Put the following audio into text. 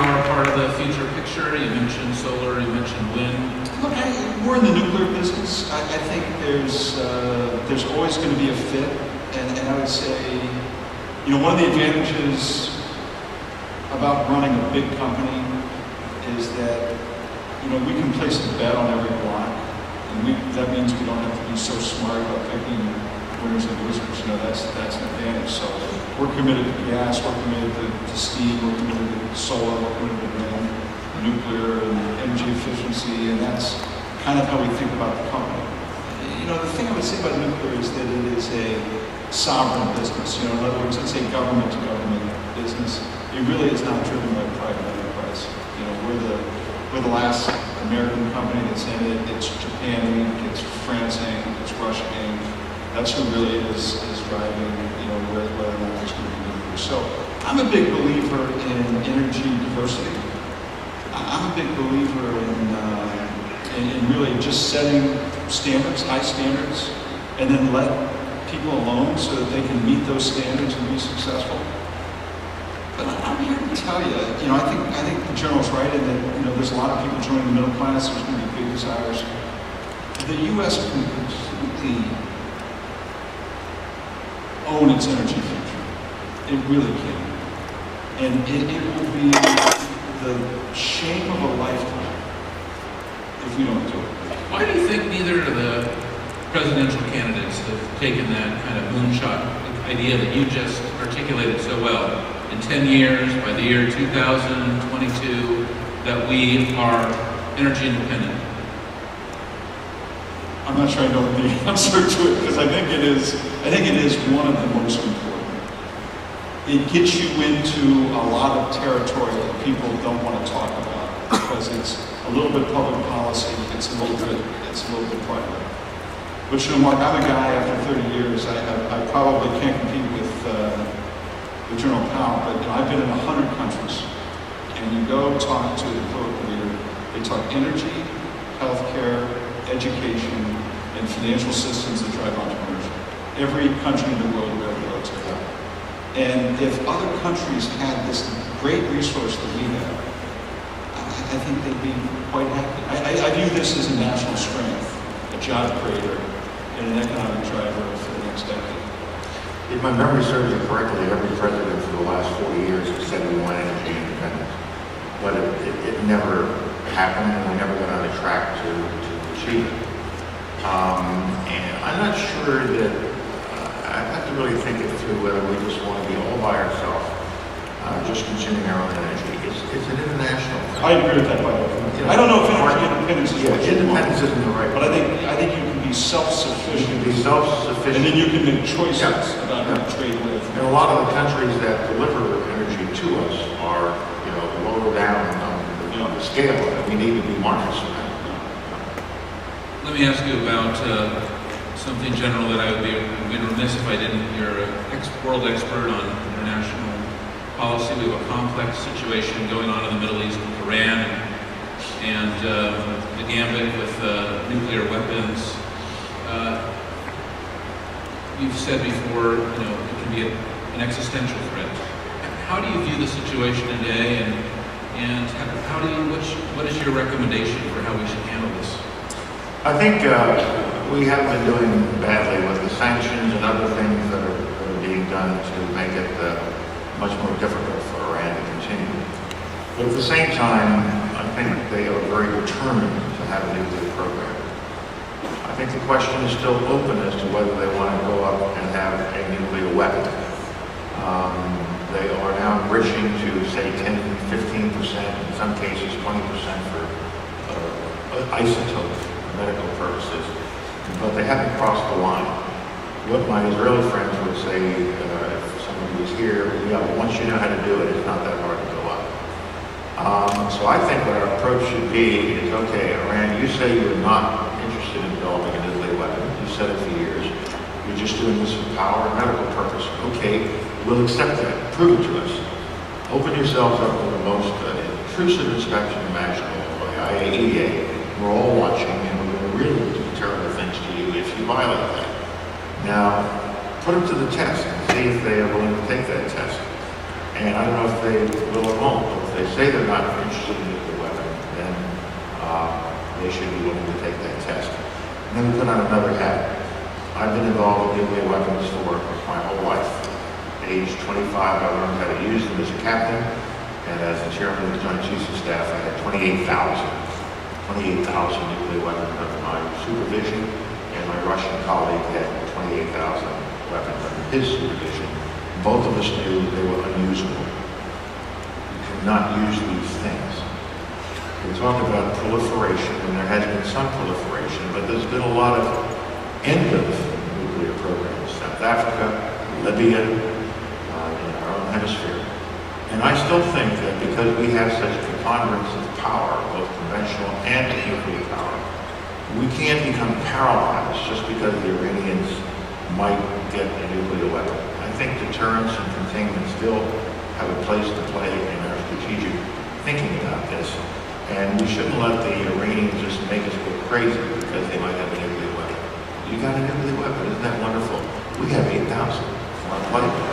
power part of the future picture? You mentioned solar, you mentioned wind. Look, we're in the nuclear business. I think there's always going to be a fit, and I would say, one of the advantages about running a big company is that, we can place a bet on every block, and that means we don't have to be so smart about picking winners and losers. That's an advantage. So we're committed to gas, we're committed to steam, we're committed to solar, we're committed to wind, nuclear, and energy efficiency, and that's kind of how we think about the company. The thing I would say about nuclear is that it is a sovereign business. In other words, it's a government-to-government business. It really is not driven by private enterprise. We're the last American company that's in it. It's Japan Inc., it's France Inc., it's Russia Inc. That's who really is driving, whether or not there's going to be nuclear. So I'm a big believer in energy diversity. I'm a big believer in really just setting standards, high standards, and then let people alone so that they can meet those standards and be successful. But I'm here to tell you, I think the general's right in that, there's a lot of people joining the middle class. There's going to be big desires. The U.S. can completely own its energy future. It really can. And it will be the shame of a lifetime if we don't do it. Why do you think neither of the presidential candidates have taken that kind of moonshot idea that you just articulated so well? In 10 years, by the year 2022, that we are energy independent? I'm not sure I know the answer to it, because I think it is one of the most important. It gets you into a lot of territory that people don't want to talk about, because it's a little bit public policy, it's a little bit private. But Mark, I'm a guy after 30 years, I probably can't compete with General Powell, but I've been in 100 countries, and you go talk to the political leader, they talk energy, healthcare, education, and financial systems that drive entrepreneurship. Every country in the world we ever go to. And if other countries had this great resource that we have, I think they'd be quite happy. I view this as a national strength, a job creator, and an economic driver for the next decade. If my memory serves me correctly, every president for the last 40 years has said we want energy independence. But it never happened, and we never got on a track to achieve it. And I'm not sure that, I'd have to really think it through whether we just want to be all by ourselves, just consuming our own energy. It's an international thing. I agree with that, by the way. I don't know if energy independence is what you want. Independence isn't the right. But I think you can be self-sufficient. You can be self-sufficient. And then you can make choices about who to trade with. And a lot of the countries that deliver energy to us are, lower down on the scale, and we need to be markets for that. Let me ask you about something general that I would be remiss if I didn't. You're a world expert on international policy. We have a complex situation going on in the Middle East with Iran and the gambit with nuclear weapons. You've said before, it can be an existential threat. How do you view the situation today, and what is your recommendation for how we should handle this? I think we have been doing badly with the sanctions and other things that are being done to make it much more difficult for Iran to continue. But at the same time, I think they are very determined to have a nuclear program. I think the question is still open as to whether they want to go up and have a nuclear weapon. They are now enriching to, say, 10, 15%, in some cases 20% for isotopes for medical purposes, but they haven't crossed the line. What my Israeli friends would say, if somebody was here, once you know how to do it, it's not that hard to go up. So I think what our approach should be is, okay, Iran, you say you're not interested in developing a nuclear weapon. You've said it for years. You're just doing this for power and medical purpose. Okay, we'll accept that. Prove it to us. Open yourselves up to the most intrusive inspection imaginable by IAEA. We're all watching, and we're going to really do terrible things to you if you violate that. Now, put them to the test and see if they are willing to take that test. And I don't know if they will or won't, but if they say they're not interested in a nuclear weapon, then they should be willing to take that test. And then we put on another hat. I've been involved with nuclear weapons for my whole life. Age 25, I learned how to use them as a captain, and as the chairman of the Joint Chiefs of Staff, I had 28,000 nuclear weapons under my supervision, and my Russian colleague had 28,000 weapons under his supervision. Both of us knew they were unusable. You cannot use these things. We talk about proliferation, and there has been some proliferation, but there's been a lot of end of nuclear programs. South Africa, Libya, in our own hemisphere. And I still think that because we have such a preponderance of power, both conventional and nuclear power, we can't become paralyzed just because the Iranians might get a nuclear weapon. I think deterrence and containment still have a place to play in our strategic thinking about this. And we shouldn't let the Iranians just make us go crazy because they might have a nuclear weapon. You got a nuclear weapon, isn't that wonderful? We have 8,000 on our plate.